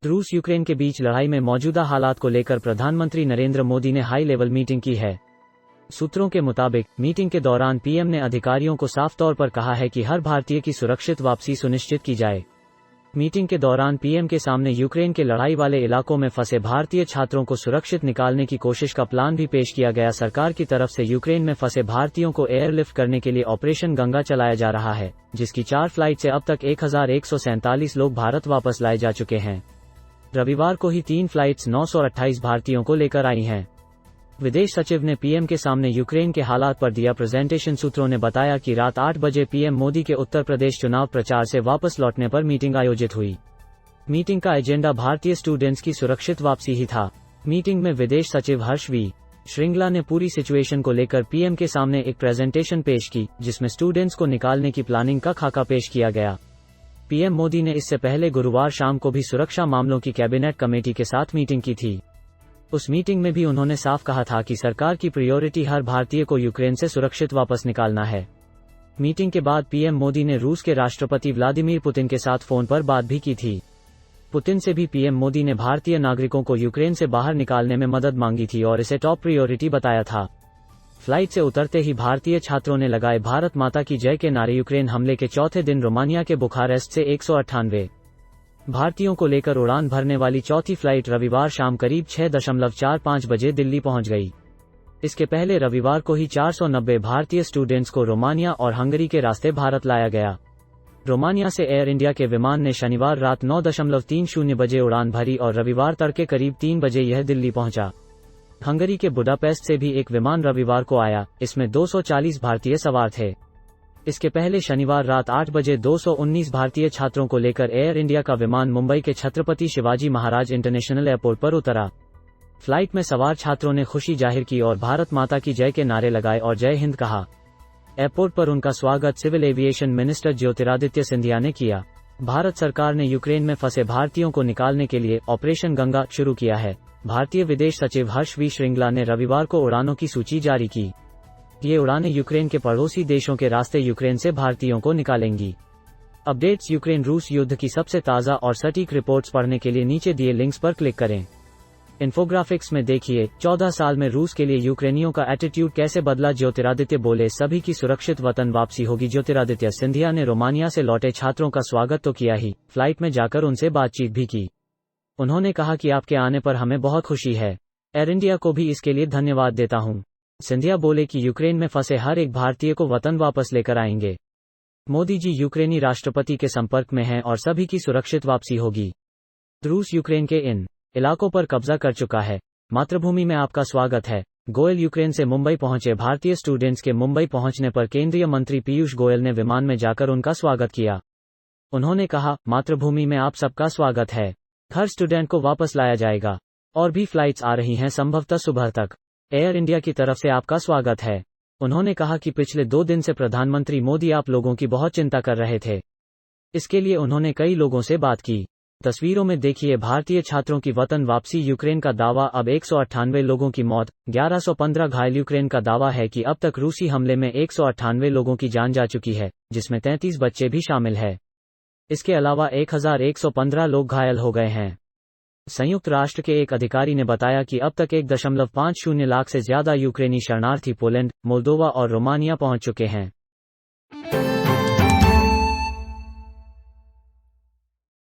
रूस यूक्रेन के बीच लड़ाई में मौजूदा हालात को लेकर प्रधानमंत्री नरेंद्र मोदी ने हाई लेवल मीटिंग की है। सूत्रों के मुताबिक मीटिंग के दौरान पीएम ने अधिकारियों को साफ तौर पर कहा है कि हर भारतीय की सुरक्षित वापसी सुनिश्चित की जाए। मीटिंग के दौरान पीएम के सामने यूक्रेन के लड़ाई वाले इलाकों में फंसे भारतीय छात्रों को सुरक्षित निकालने की कोशिश का प्लान भी पेश किया गया। सरकार की तरफ से यूक्रेन में फंसे भारतीयों को एयरलिफ्ट करने के लिए ऑपरेशन गंगा चलाया जा रहा है, जिसकी 4 फ्लाइट से अब तक 1147 लोग भारत वापस लाए जा चुके हैं। रविवार को ही 3 फ्लाइट्स 928 भारतीयों को लेकर आई हैं। विदेश सचिव ने पीएम के सामने यूक्रेन के हालात पर दिया प्रेजेंटेशन। सूत्रों ने बताया कि रात 8 बजे पीएम मोदी के उत्तर प्रदेश चुनाव प्रचार से वापस लौटने पर मीटिंग आयोजित हुई। मीटिंग का एजेंडा भारतीय स्टूडेंट्स की सुरक्षित वापसी ही था। मीटिंग में विदेश सचिव हर्ष वी श्रृंगला ने पूरी सिचुएशन को लेकर पीएम के सामने एक प्रेजेंटेशन पेश की, जिसमें स्टूडेंट्स को निकालने की प्लानिंग का खाका पेश किया गया। पीएम मोदी ने इससे पहले गुरुवार शाम को भी सुरक्षा मामलों की कैबिनेट कमेटी के साथ मीटिंग की थी। उस मीटिंग में भी उन्होंने साफ कहा था कि सरकार की प्रायोरिटी हर भारतीय को यूक्रेन से सुरक्षित वापस निकालना है। मीटिंग के बाद पीएम मोदी ने रूस के राष्ट्रपति व्लादिमीर पुतिन के साथ फोन पर बात भी की थी। पुतिन से भी पीएम मोदी ने भारतीय नागरिकों को यूक्रेन से बाहर निकालने में मदद मांगी थी और इसे टॉप प्रायोरिटी बताया था। फ्लाइट से उतरते ही भारतीय छात्रों ने लगाए भारत माता की जय के नारे। यूक्रेन हमले के चौथे दिन रोमानिया के बुखारेस्ट से 198 भारतीयों को लेकर उड़ान भरने वाली चौथी फ्लाइट रविवार शाम करीब 6:45 बजे दिल्ली पहुंच गई। इसके पहले रविवार को ही 490 भारतीय स्टूडेंट्स को रोमानिया और हंगरी के रास्ते भारत लाया गया। रोमानिया से एयर इंडिया के विमान ने शनिवार रात 9:30 बजे उड़ान भरी और रविवार तड़के करीब 3 बजे यह दिल्ली पहुंचा। हंगरी के बुडापेस्ट से भी एक विमान रविवार को आया। इसमें 240 भारतीय सवार थे। इसके पहले शनिवार रात 8 बजे 219 भारतीय छात्रों को लेकर एयर इंडिया का विमान मुंबई के छत्रपति शिवाजी महाराज इंटरनेशनल एयरपोर्ट पर उतरा। फ्लाइट में सवार छात्रों ने खुशी जाहिर की और भारत माता की जय के नारे लगाए और जय हिंद कहा। एयरपोर्ट पर उनका स्वागत civil aviation minister Jyotiraditya Scindia ने किया। भारत सरकार ने यूक्रेन में फंसे भारतीयों को निकालने के लिए ऑपरेशन गंगा शुरू किया है। भारतीय विदेश सचिव हर्ष वी श्रृंगला ने रविवार को उड़ानों की सूची जारी की। ये उड़ानें यूक्रेन के पड़ोसी देशों के रास्ते यूक्रेन से भारतीयों को निकालेंगी। अपडेट्स यूक्रेन रूस युद्ध की सबसे ताज़ा और सटीक रिपोर्ट्स पढ़ने के लिए नीचे दिए लिंक्स पर क्लिक करें। इन्फोग्राफिक्स में देखिए 14 साल में रूस के लिए यूक्रेनियों का एटीट्यूड कैसे बदला। ज्योतिरादित्य बोले सभी की सुरक्षित वतन वापसी होगी। ज्योतिरादित्य सिंधिया ने रोमानिया से लौटे छात्रों का स्वागत तो किया ही, फ्लाइट में जाकर उनसे बातचीत भी की। उन्होंने कहा कि आपके आने पर हमें बहुत खुशी है। एयर इंडिया को भी इसके लिए धन्यवाद देता हूं। सिंधिया बोले कि यूक्रेन में फंसे हर एक भारतीय को वतन वापस लेकर आएंगे। मोदी जी यूक्रेनी राष्ट्रपति के संपर्क में हैं और सभी की सुरक्षित वापसी होगी। रूस यूक्रेन के इन इलाकों पर कब्जा कर चुका है। मातृभूमि में आपका स्वागत है। गोयल यूक्रेन से मुंबई पहुंचे भारतीय स्टूडेंट्स के मुंबई पहुंचने पर केंद्रीय मंत्री पीयूष गोयल ने विमान में जाकर उनका स्वागत किया। उन्होंने कहा, मातृभूमि में आप सबका स्वागत है। हर स्टूडेंट को वापस लाया जाएगा। और भी फ्लाइट्स आ रही हैं, संभवतः सुबह तक। एयर इंडिया की तरफ से आपका स्वागत है। उन्होंने कहा कि पिछले 2 दिन से प्रधानमंत्री मोदी आप लोगों की बहुत चिंता कर रहे थे। इसके लिए उन्होंने कई लोगों से बात की। तस्वीरों में देखिए भारतीय छात्रों की वतन वापसी। यूक्रेन का दावा अब 198 लोगों की मौत, 1115 घायल। यूक्रेन का दावा है कि अब तक रूसी हमले में 198 लोगों की जान जा चुकी है, जिसमें 33 बच्चे भी शामिल है। इसके अलावा 1115 लोग घायल हो गए हैं। संयुक्त राष्ट्र के एक अधिकारी ने बताया कि अब तक 1.50 लाख से ज्यादा यूक्रेनी शरणार्थी पोलैंड, मोल्दोवा और रोमानिया पहुंच चुके हैं।